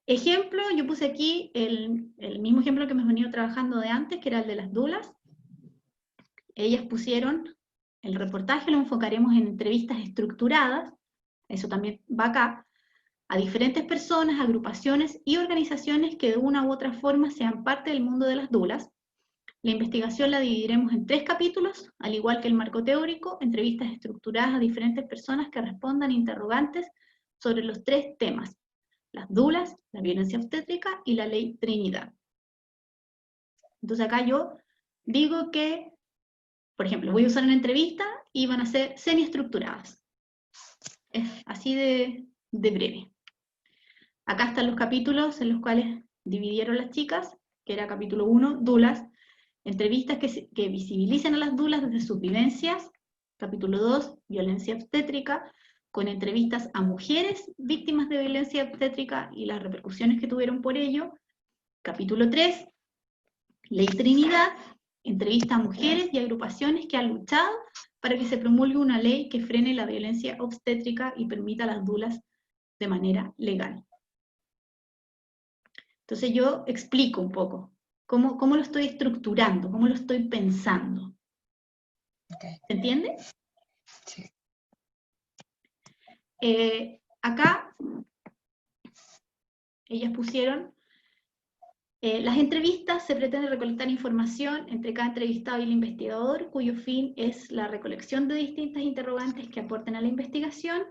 Ejemplo, yo puse aquí el mismo ejemplo que hemos venido trabajando de antes, que era el de las dulas. Ellas pusieron, el reportaje lo enfocaremos en entrevistas estructuradas, eso también va acá, a diferentes personas, agrupaciones y organizaciones que de una u otra forma sean parte del mundo de las dulas. La investigación la dividiremos en 3 capítulos, al igual que el marco teórico, entrevistas estructuradas a diferentes personas que respondan interrogantes sobre los 3 temas: las dulas, la violencia obstétrica y la ley Trinidad. Entonces acá yo digo que, por ejemplo, voy a usar una entrevista y van a ser semiestructuradas. Es así de breve. Acá están los capítulos en los cuales dividieron las chicas, que era capítulo 1, dulas, entrevistas que visibilicen a las dulas desde sus vivencias. Capítulo 2, violencia obstétrica, con entrevistas a mujeres víctimas de violencia obstétrica y las repercusiones que tuvieron por ello. Capítulo 3, ley Trinidad, entrevista a mujeres y agrupaciones que han luchado para que se promulgue una ley que frene la violencia obstétrica y permita a las dulas de manera legal. Entonces yo explico un poco cómo lo estoy estructurando, cómo lo estoy pensando. Okay. ¿Se entiende? Sí. Acá ellas pusieron, las entrevistas se pretende recolectar información entre cada entrevistado y el investigador, cuyo fin es la recolección de distintas interrogantes que aporten a la investigación,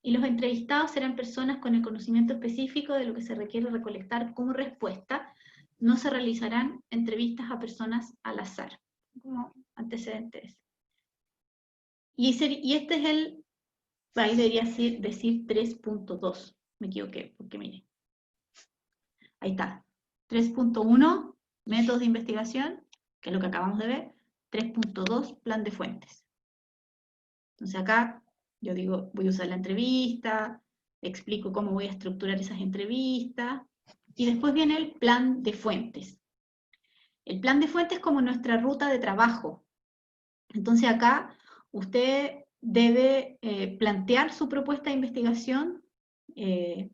y los entrevistados serán personas con el conocimiento específico de lo que se requiere recolectar como respuesta. No se realizarán entrevistas a personas al azar, como antecedentes. Y este es el, ahí debería decir 3.2, me equivoqué, porque mire, ahí está, 3.1, métodos de investigación, que es lo que acabamos de ver, 3.2, plan de fuentes. Entonces acá yo digo, voy a usar la entrevista, explico cómo voy a estructurar esas entrevistas, y después viene el plan de fuentes. El plan de fuentes es como nuestra ruta de trabajo. Entonces acá usted debe plantear su propuesta de investigación, y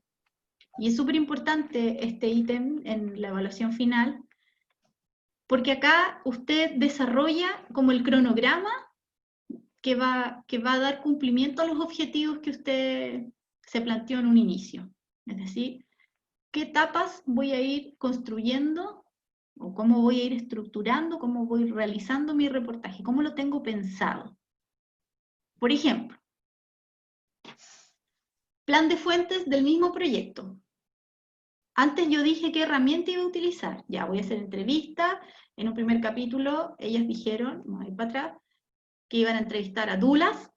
es súper importante este ítem en la evaluación final, porque acá usted desarrolla como el cronograma que va a dar cumplimiento a los objetivos que usted se planteó en un inicio. Es decir, ¿qué etapas voy a ir construyendo o cómo voy a ir estructurando, cómo voy realizando mi reportaje, cómo lo tengo pensado? Por ejemplo, plan de fuentes del mismo proyecto. Antes yo dije qué herramienta iba a utilizar. Ya, voy a hacer entrevista. En un primer capítulo ellas dijeron, vamos a ir para atrás, que iban a entrevistar a dulas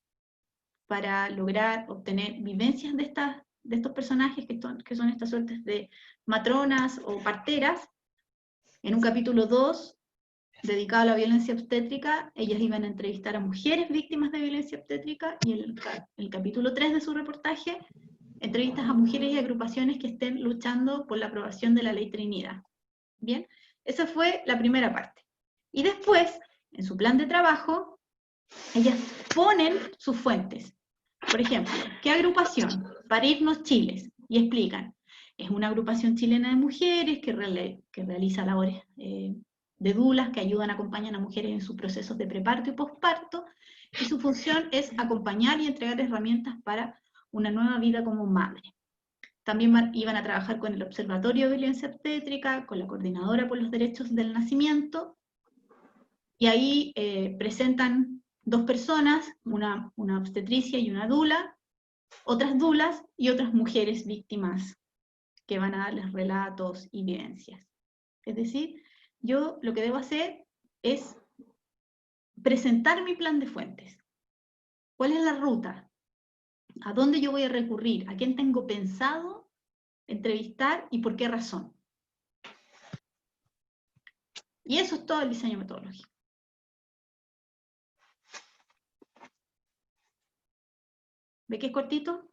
para lograr obtener vivencias de estos personajes que son estas suertes de matronas o parteras. En un capítulo 2, dedicado a la violencia obstétrica, ellas iban a entrevistar a mujeres víctimas de violencia obstétrica, y en el capítulo 3 de su reportaje, entrevistas a mujeres y agrupaciones que estén luchando por la aprobación de la Ley Trinidad. Bien, esa fue la primera parte. Y después, en su plan de trabajo, ellas ponen sus fuentes. Por ejemplo, ¿qué agrupación? Parirnos Chiles. Y explican, es una agrupación chilena de mujeres que realiza labores de dulas, que ayudan, acompañan a mujeres en sus procesos de preparto y posparto, y su función es acompañar y entregar herramientas para una nueva vida como madre. También iban a trabajar con el Observatorio de Violencia Obstétrica, con la Coordinadora por los Derechos del Nacimiento, y ahí presentan dos personas, una obstetricia y una dula, otras dulas y otras mujeres víctimas que van a darles relatos y vivencias. Es decir, yo lo que debo hacer es presentar mi plan de fuentes. ¿Cuál es la ruta? ¿A dónde yo voy a recurrir? ¿A quién tengo pensado entrevistar y por qué razón? Y eso es todo el diseño metodológico. ¿Ve que es cortito?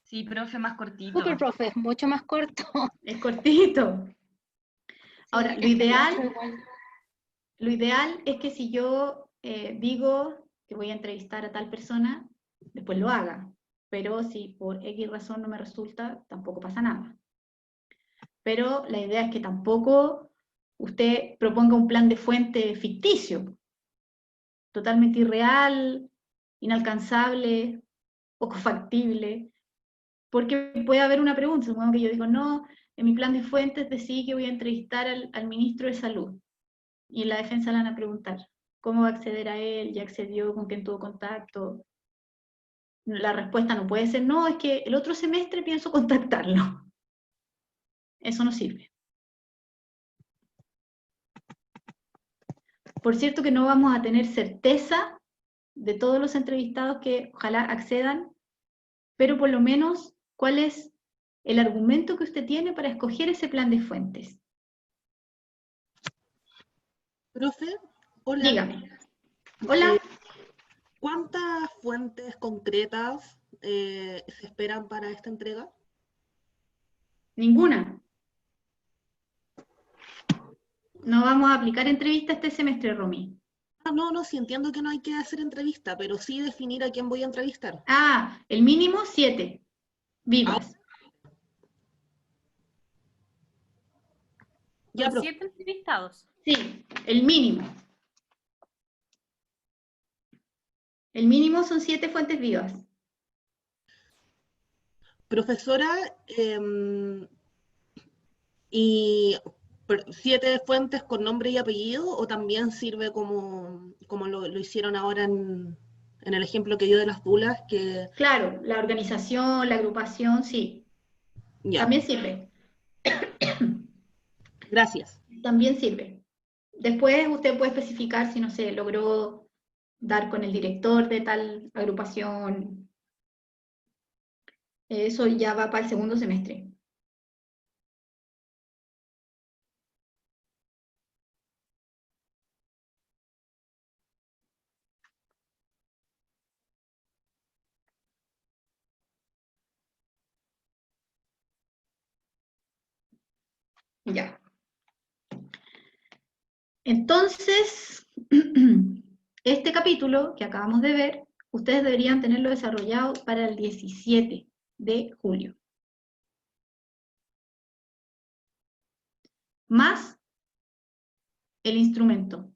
Sí, profe, más cortito. Súper, profe, mucho más corto. Es cortito. Ahora, Sí, lo es que ideal, otro igual. lo ideal es que si yo digo que voy a entrevistar a tal persona, después lo haga. Pero si por X razón no me resulta, tampoco pasa nada. Pero la idea es que tampoco usted proponga un plan de fuente ficticio, totalmente irreal, inalcanzable, poco factible, porque puede haber una pregunta, supongo que yo digo, no, en mi plan de fuentes decidí que voy a entrevistar al ministro de Salud, y en la defensa le van a preguntar, ¿cómo va a acceder a él? ¿Ya accedió? ¿Con quién tuvo contacto? La respuesta no puede ser, no, es que el otro semestre pienso contactarlo. Eso no sirve. Por cierto que no vamos a tener certeza de todos los entrevistados que ojalá accedan, pero por lo menos, ¿cuál es el argumento que usted tiene para escoger ese plan de fuentes? Profe, hola. Dígame. Hola. ¿Cuántas fuentes concretas se esperan para esta entrega? Ninguna. No vamos a aplicar entrevista este semestre, Romy. No, sí entiendo que no hay que hacer entrevista, pero sí definir a quién voy a entrevistar. El mínimo 7 vivas. Ya, Con profe. 7 entrevistados. Sí, el mínimo. El mínimo son 7 fuentes vivas. Profesora, ¿y 7 fuentes con nombre y apellido o también sirve como lo hicieron ahora en el ejemplo que dio de las dulas? Que... Claro, la organización, la agrupación, sí. Ya. También sirve. Gracias. También sirve. Después usted puede especificar si, no sé, logró dar con el director de tal agrupación. Eso ya va para el segundo semestre. Ya. Entonces, este capítulo que acabamos de ver, ustedes deberían tenerlo desarrollado para el 17 de julio. más el instrumento,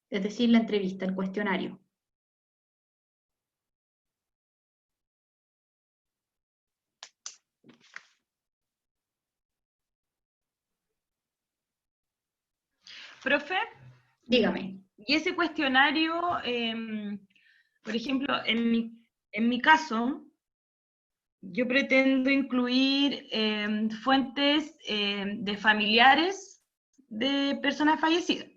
es decir, la entrevista, el cuestionario. Profe, Dígame. y ese cuestionario, por ejemplo, en mi caso, yo pretendo incluir fuentes de familiares de personas fallecidas.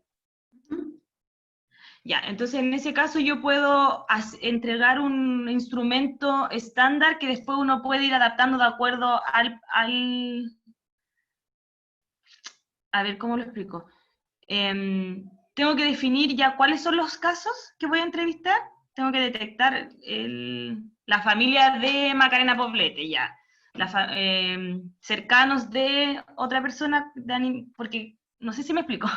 Ya, entonces en ese caso yo puedo entregar un instrumento estándar que después uno puede ir adaptando de acuerdo a ver, ¿cómo lo explico? Tengo que definir ya cuáles son los casos que voy a entrevistar. Tengo que detectar la familia de Macarena Poblete, ya. Cercanos de otra persona, porque no sé si me explico.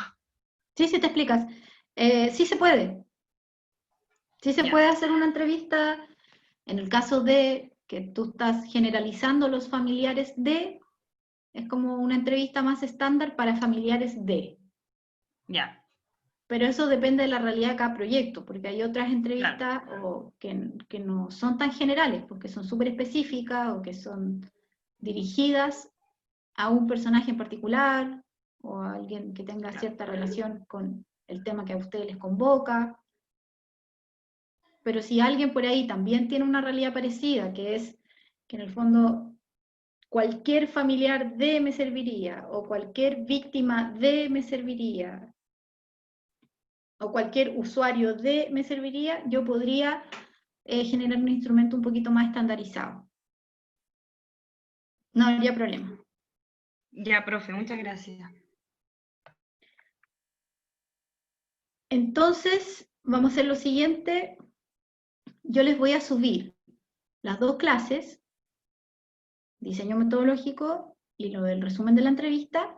Sí, sí te explicas. Sí se puede. Sí se Ya. puede hacer una entrevista en el caso de que tú estás generalizando los familiares de, es como una entrevista más estándar para familiares de. Ya. Pero eso depende de la realidad de cada proyecto, porque hay otras entrevistas que no son tan generales, porque son súper específicas o que son dirigidas a un personaje en particular o a alguien que tenga cierta relación con el tema que a ustedes les convoca. Pero si alguien por ahí también tiene una realidad parecida, que es que en el fondo cualquier familiar de me serviría, o cualquier víctima de me serviría, o cualquier usuario de me serviría, yo podría generar un instrumento un poquito más estandarizado. No habría problema. Ya, profe, muchas gracias. Entonces, vamos a hacer lo siguiente. Yo les voy a subir las dos clases, diseño metodológico y lo del resumen de la entrevista,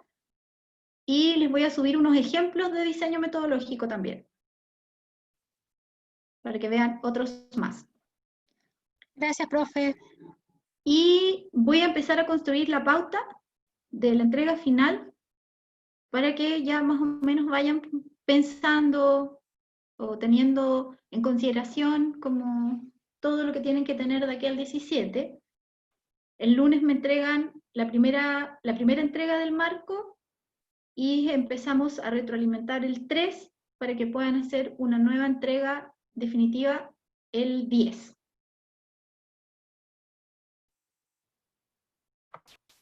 y les voy a subir unos ejemplos de diseño metodológico también, para que vean otros más. Gracias, profe. Y voy a empezar a construir la pauta de la entrega final para que ya más o menos vayan pensando o teniendo en consideración como todo lo que tienen que tener de aquí al 17. El lunes me entregan la primera entrega del marco y empezamos a retroalimentar el 3 para que puedan hacer una nueva entrega definitiva el 10.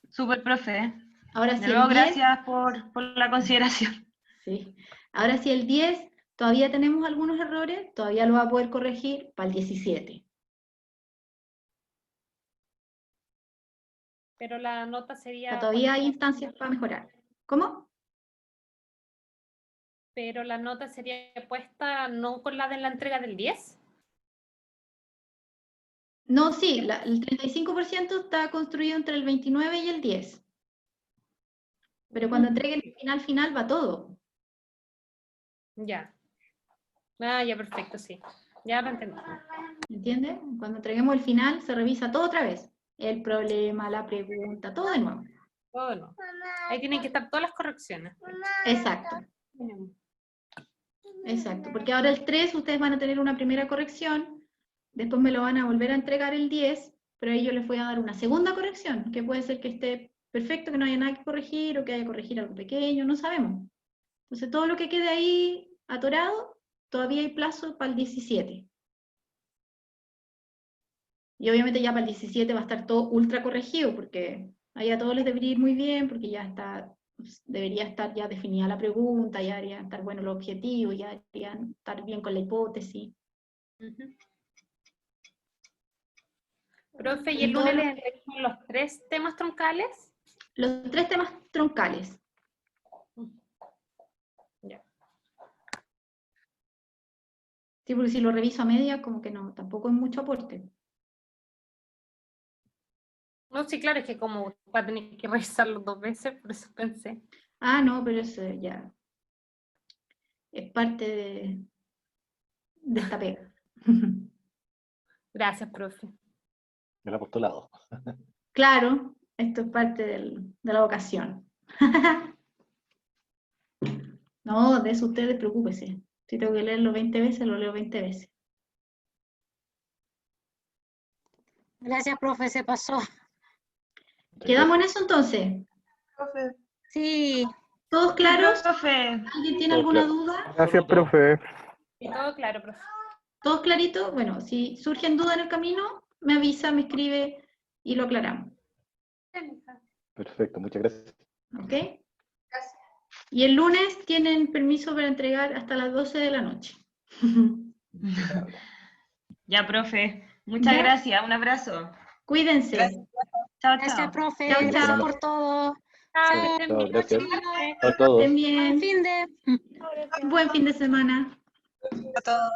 Súper, profe. Ahora De sí, nuevo, el 10, gracias por la consideración. sí. Ahora sí, el 10, todavía tenemos algunos errores, todavía lo va a poder corregir para el 17. Pero la nota O sería... sea, todavía hay instancias para mejorar. ¿Cómo? Pero la nota sería puesta no con la de la entrega del 10. No, sí, el 35% está construido entre el 29 y el 10. Pero cuando entreguen el final va todo. Ya. Ah, ya, perfecto, sí. Ya lo entendí. ¿Entiendes? Cuando entreguemos el final se revisa todo otra vez. El problema, la pregunta, todo de nuevo. Todo no. Ahí tienen que estar todas las correcciones. Exacto. Exacto, porque ahora el 3 ustedes van a tener una primera corrección, después me lo van a volver a entregar el 10, pero ahí yo les voy a dar una segunda corrección, que puede ser que esté perfecto, que no haya nada que corregir, o que haya que corregir algo pequeño, no sabemos. Entonces todo lo que quede ahí atorado, todavía hay plazo para el 17. Y obviamente ya para el 17 va a estar todo ultra corregido, porque ahí a todos les debería ir muy bien, porque ya está, debería estar ya definida la pregunta, ya deberían estar buenos los objetivos, ya deberían estar bien con la hipótesis. Profe, ¿y el lunes les entregamos los 3 temas troncales? Los 3 temas troncales. Ya. Sí, porque si lo reviso a media, como que no, tampoco es mucho aporte. No, sí, claro, es que como va a tener que revisarlo 2 veces, por eso pensé. Ah, no, pero eso ya es parte de esta pega. Gracias, profe. El apostolado. Claro, esto es parte de la vocación. No, de eso ustedes preocúpese. Si tengo que leerlo 20 veces, lo leo 20 veces. Gracias, profe, se pasó. ¿Quedamos en eso entonces? Profe, Sí, ¿Todos claros? Profe. ¿Alguien tiene Todo alguna claro. duda? Gracias, profe. Todo claro, profe. ¿Todos claritos? Bueno, si surgen dudas en el camino, me avisa, me escribe y lo aclaramos. Perfecto, muchas gracias. ¿Ok? Y el lunes tienen permiso para entregar hasta las 12 de la noche. Ya, profe. Muchas ¿Ya? gracias. Un abrazo. Cuídense. Chao, gracias, chao. profe. Chao, Gracias chao. por todo. Chao, Chao. que estén Chao, bien. gracias. Chao. Chao a todos. Estén bien. Fin de. Buen fin de semana. A todos.